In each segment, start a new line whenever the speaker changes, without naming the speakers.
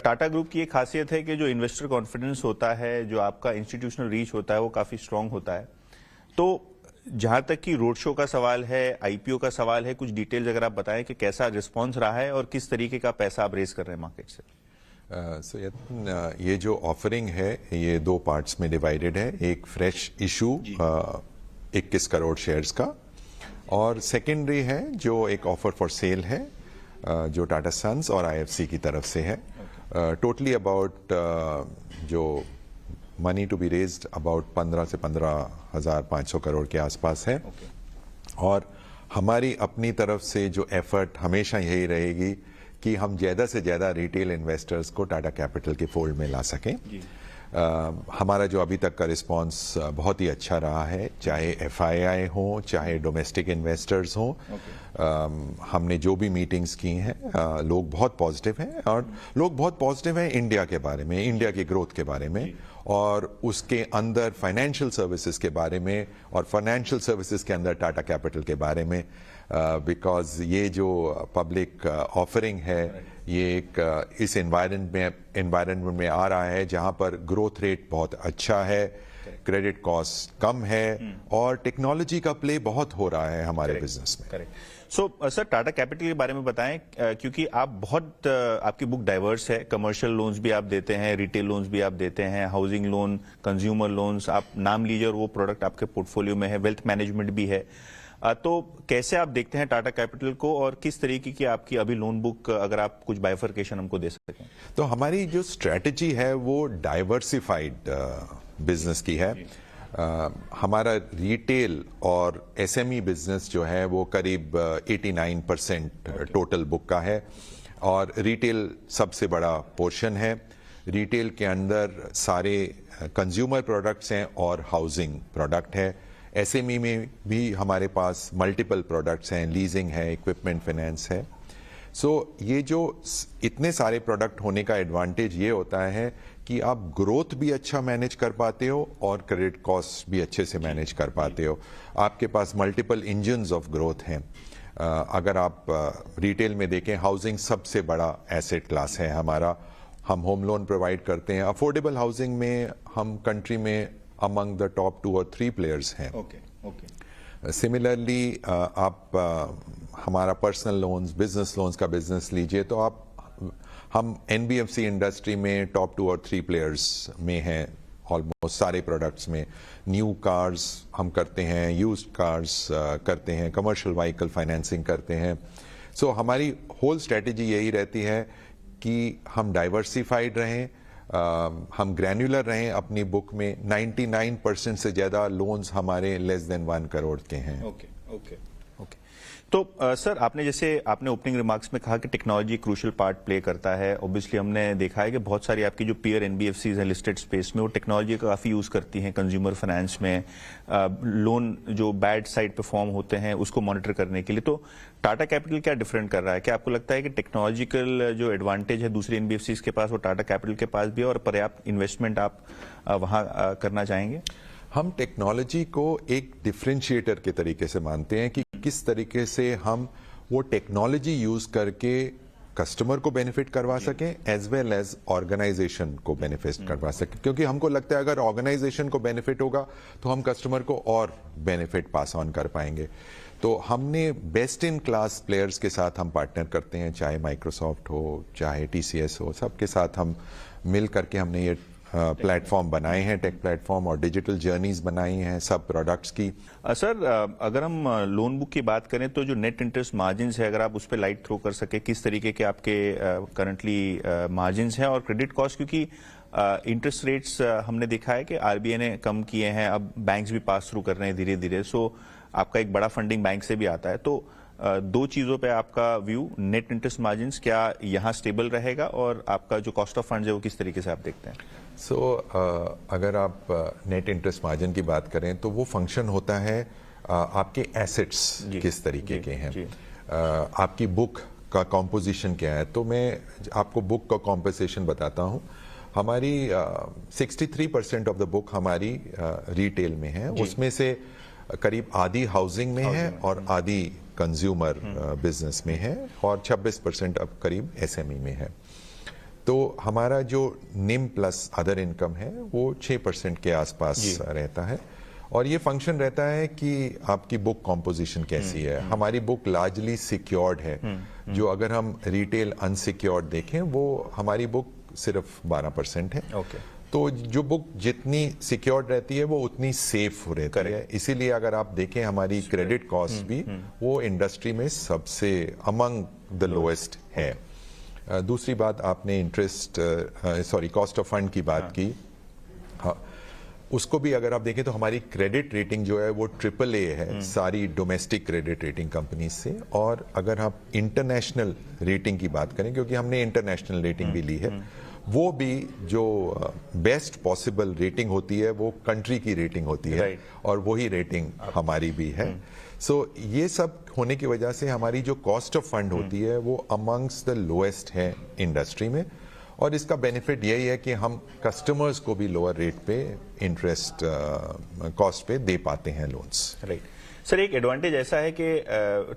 Tata group की एक खासियत है कि जो इन्वेस्टर कॉन्फिडेंस होता है, जो आपका इंस्टीट्यूशनल रीच होता है, वो काफी स्ट्रांग होता है। तो जहां तक कि रोड शो का सवाल है, आईपीओ का सवाल है, कुछ डिटेल्स अगर आप बताएं कि कैसा रिस्पांस रहा है और किस तरीके का पैसा आप रेज कर रहे हैं मार्केट से।
ये जो ऑफरिंग है ये दो पार्ट्स में डिवाइडेड है। एक फ्रेश इशू 21 करोड़ शेयर्स का, और सेकेंडरी है जो एक ऑफर फॉर सेल है जो टाटा सन्स और आईएफसी की तरफ से है। टोटली अबाउट जो money to be raised about 15 से 15,500 करोड़ के आसपास है। और हमारी अपनी तरफ से जो एफर्ट हमेशा यही रहेगी कि हम ज़्यादा से ज़्यादा रिटेल इन्वेस्टर्स को टाटा कैपिटल के फोल्ड में ला सकें। हमारा जो अभी तक का रिस्पांस बहुत ही अच्छा रहा है, चाहे एफआईआई हो चाहे डोमेस्टिक इन्वेस्टर्स हो। हमने जो भी मीटिंग्स की हैं लोग बहुत पॉजिटिव हैं, और लोग बहुत पॉजिटिव हैं इंडिया के बारे में, इंडिया की ग्रोथ के बारे में, और उसके अंदर फाइनेंशियल सर्विसेज के बारे में, और फाइनेंशियल सर्विसेज के अंदर टाटा कैपिटल के बारे में। बिकॉज ये जो पब्लिक ऑफरिंग है ये एक इस एनवायरनमेंट में आ रहा है जहां पर ग्रोथ रेट बहुत अच्छा है, क्रेडिट कॉस्ट कम है, और टेक्नोलॉजी का प्ले बहुत हो रहा है हमारे बिजनेस में।
Correct. So sir, Tata capital के बारे में बताएं, क्योंकि आप बहुत आपकी बुक डाइवर्स है। कमर्शियल लोन्स भी आप देते हैं, रिटेल लोन्स भी आप देते हैं, हाउसिंग लोन, कंज्यूमर लोन्स, आप नाम लीजिए और वो प्रोडक्ट आपके पोर्टफोलियो में है, वेल्थ मैनेजमेंट भी है। तो कैसे आप देखते हैं टाटा कैपिटल को, और किस तरीके की आपकी अभी लोन बुक, अगर आप कुछ बाइफरकेशन हमको दे सकें?
तो हमारी जो स्ट्रेटजी है वो डाइवर्सिफाइड बिजनेस की है। हमारा रिटेल और एसएमई बिजनेस जो है वो करीब 89% टोटल बुक का है, और रिटेल सबसे बड़ा पोर्शन है। रिटेल के अंदर सारे कंज्यूमर प्रोडक्ट्स हैं और हाउसिंग प्रोडक्ट है। एसएमई में भी हमारे पास मल्टीपल प्रोडक्ट्स हैं, लीजिंग है, इक्विपमेंट फाइनेंस है। सो ये जो इतने सारे प्रोडक्ट होने का एडवांटेज ये होता है कि आप ग्रोथ भी अच्छा मैनेज कर पाते हो और क्रेडिट कॉस्ट भी अच्छे से मैनेज कर पाते हो। आपके पास मल्टीपल इंजन्स ऑफ ग्रोथ हैं। अगर आप रिटेल में देखें, हाउसिंग सबसे बड़ा एसेट क्लास है हमारा। हम होम लोन प्रोवाइड करते हैं। अफोर्डेबल हाउसिंग में हम कंट्री में अमंग द टॉप 2 और 3 प्लेयर्स हैं। सिमिलरली आप हमारा पर्सनल लोन्स, बिजनेस लोन्स का बिजनेस लीजिए तो हम एनबीएफसी इंडस्ट्री में टॉप 2 और 3 प्लेयर्स में हैं ऑलमोस्ट सारे प्रोडक्ट्स में। न्यू कार्स हम करते हैं, यूज्ड कार्स करते हैं, कमर्शियल व्हीकल फाइनेंसिंग करते हैं। सो हमारी होल स्ट्रेटेजी यही रहती है कि हम डाइवर्सिफाइड रहें, हम ग्रैन्युलर रहें अपनी बुक में। 99% से ज्यादा लोन्स हमारे लेस देन 1 करोड़ के हैं।
ओके। तो सर, आपने ओपनिंग रिमार्क्स में कहा कि टेक्नोलॉजी क्रूशियल पार्ट प्ले करता है। ऑब्वियसली हमने देखा है कि बहुत सारी आपकी जो पीयर एनबीएफसीज हैं लिस्टेड स्पेस में, वो टेक्नोलॉजी का काफी यूज करती हैं कंज्यूमर फाइनेंस में, लोन जो बैड साइड पे फॉर्म होते हैं उसको मॉनिटर करने के लिए। तो टाटा कैपिटल क्या डिफरेंट कर रहा है? क्या आपको लगता है कि टेक्नोलॉजिकल जो एडवांटेज है दूसरी एनबीएफसीज के पास वो टाटा कैपिटल के पास भी है, और पर्याप्त इन्वेस्टमेंट आप वहां करना चाहेंगे?
हम टेक्नोलॉजी को एक डिफरेंशिएटर के तरीके से मानते हैं कि किस तरीके से हम वो टेक्नोलॉजी यूज करके कस्टमर को बेनिफिट करवा सकें एज वेल एज ऑर्गेनाइजेशन को बेनिफिट करवा सकें। क्योंकि हमको लगता है अगर ऑर्गेनाइजेशन को बेनिफिट होगा तो हम कस्टमर को और बेनिफिट पास ऑन कर पाएंगे। तो हमने बेस्ट इन क्लास प्लेयर्स के साथ हम पार्टनर करते हैं, चाहे माइक्रोसॉफ्ट हो चाहे टीसीएस हो, सबके साथ हम मिल करके हमने ये प्लेटफॉर्म बनाए हैं, टेक प्लेटफॉर्म, और डिजिटल जर्नीज बनाई हैं सब प्रोडक्ट्स की।
सर, अगर हम लोन बुक की बात करें तो जो नेट इंटरेस्ट मार्जिन्स है, अगर आप उस पर लाइट थ्रो कर सके, किस तरीके के आपके करंटली मार्जिन्स हैं, और क्रेडिट कॉस्ट, क्योंकि इंटरेस्ट रेट्स हमने देखा है कि आरबीआई ने कम किए हैं, अब बैंक्स भी पास थ्रू कर रहे हैं धीरे धीरे। सो आपका एक बड़ा फंडिंग बैंक से भी आता है। तो दो चीजों पे आपका व्यू, नेट इंटरेस्ट मार्जिन्स क्या यहाँ स्टेबल रहेगा, और आपका जो कॉस्ट ऑफ फंड्स है वो किस तरीके से आप देखते हैं?
अगर आप नेट इंटरेस्ट मार्जिन की बात करें तो वो फंक्शन होता है आपके एसेट्स किस तरीके के हैं, आपकी बुक का कॉम्पोजिशन क्या है। तो मैं आपको बुक का कॉम्पोजिशन बताता हूँ। हमारी 63% ऑफ द बुक हमारी रिटेल में है, उसमें से करीब आधी हाउसिंग में है और आधी कंज्यूमर बिजनेस में है, और 26% अब करीब एसएमई में है। तो हमारा जो निम प्लस अदर इनकम है वो 6% के आसपास रहता है। और ये फंक्शन रहता है कि आपकी बुक कॉम्पोजिशन कैसी है। हमारी बुक लार्जली सिक्योर्ड है, जो अगर हम रिटेल अनसिक्योर्ड देखें वो हमारी बुक सिर्फ 12% है। तो जो बुक जितनी सिक्योर्ड रहती है वो उतनी सेफ रहती है। इसीलिए अगर आप देखें हमारी क्रेडिट कॉस्ट भी वो इंडस्ट्री में सबसे अमंग द लोएस्ट है। दूसरी बात, आपने कॉस्ट ऑफ फंड की बात की। हाँ, उसको भी अगर आप देखें तो हमारी क्रेडिट रेटिंग जो है वो AAA है सारी डोमेस्टिक क्रेडिट रेटिंग कंपनी से। और अगर आप इंटरनेशनल रेटिंग की बात करें, क्योंकि हमने इंटरनेशनल रेटिंग भी ली है, वो भी जो बेस्ट पॉसिबल रेटिंग होती है वो कंट्री की रेटिंग होती है, और वही रेटिंग हमारी भी है। सो ये सब होने की वजह से हमारी जो कॉस्ट ऑफ फंड होती है वो अमंग्स द लोएस्ट है इंडस्ट्री में। और इसका बेनिफिट यही है कि हम कस्टमर्स को भी लोअर रेट पे इंटरेस्ट कॉस्ट पे दे पाते हैं लोन्स।
राइट सर, एक एडवांटेज ऐसा है कि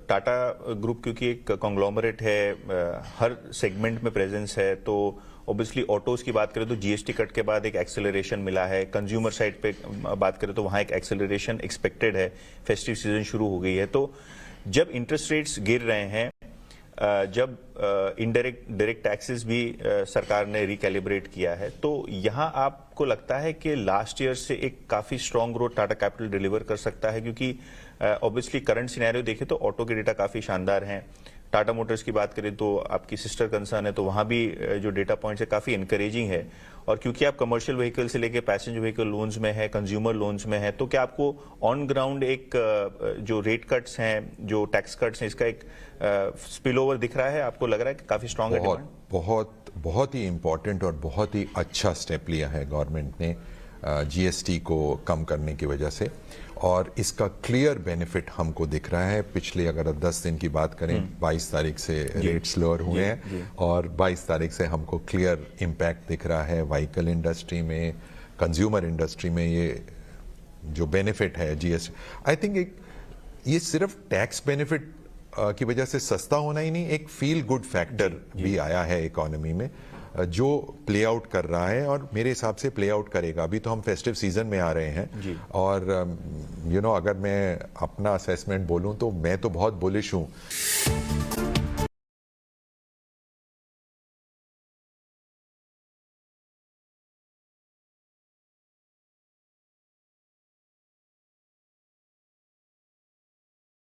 टाटा ग्रुप क्योंकि एक कॉन्ग्लोमरेट है, हर सेगमेंट में प्रेजेंस है, तो ऑब्वियसली ऑटोज की बात करें तो जीएसटी कट के बाद एक एक्सेलरेशन मिला है। कंज्यूमर साइड पे बात करें तो वहां एक एक्सेलरेशन एक्सपेक्टेड है, फेस्टिव सीजन शुरू हो गई है। तो जब इंटरेस्ट रेट्स गिर रहे हैं, जब डायरेक्ट टैक्सेस भी सरकार ने रिकैलिब्रेट किया है, तो यहां आपको लगता है कि लास्ट ईयर से एक काफी strong growth Tata capital deliver कर सकता है? क्योंकि ऑब्वियसली करंट सिनेरियो देखें तो ऑटो के डेटा काफी शानदार हैं। टाटा मोटर्स की बात करें तो आपकी सिस्टर कंसर्न है, तो वहां भी जो डेटा पॉइंट्स है काफी इनकरेजिंग है। और क्योंकि आप कमर्शियल व्हीकल से लेके पैसेंजर व्हीकल लोन्स में है, कंज्यूमर लोन्स में है, तो क्या आपको ऑन ग्राउंड एक जो रेट कट्स हैं, जो टैक्स कट्स हैं, इसका एक स्पिल ओवर दिख रहा है? आपको लग रहा है कि काफी स्ट्रांग है?
बहुत ही इंपॉर्टेंट और बहुत ही अच्छा स्टेप लिया है गवर्नमेंट ने जीएसटी को कम करने की वजह से, और इसका क्लियर बेनिफिट हमको दिख रहा है। पिछले अगर 10 दिन की बात करें, 22 तारीख से रेट्स लोअर हुए हैं, और 22 तारीख से हमको क्लियर इम्पैक्ट दिख रहा है व्हीकल इंडस्ट्री में, कंज्यूमर इंडस्ट्री में। ये जो बेनिफिट है जीएसटी, आई थिंक ये सिर्फ टैक्स बेनिफिट की वजह से सस्ता होना ही नहीं, एक फील गुड फैक्टर भी आया है इकोनॉमी में, जो प्ले आउट कर रहा है और मेरे हिसाब से प्ले आउट करेगा। अभी तो हम फेस्टिव सीजन में आ रहे हैं, और अगर मैं अपना असेसमेंट बोलूं तो मैं तो बहुत बुलिश हूं।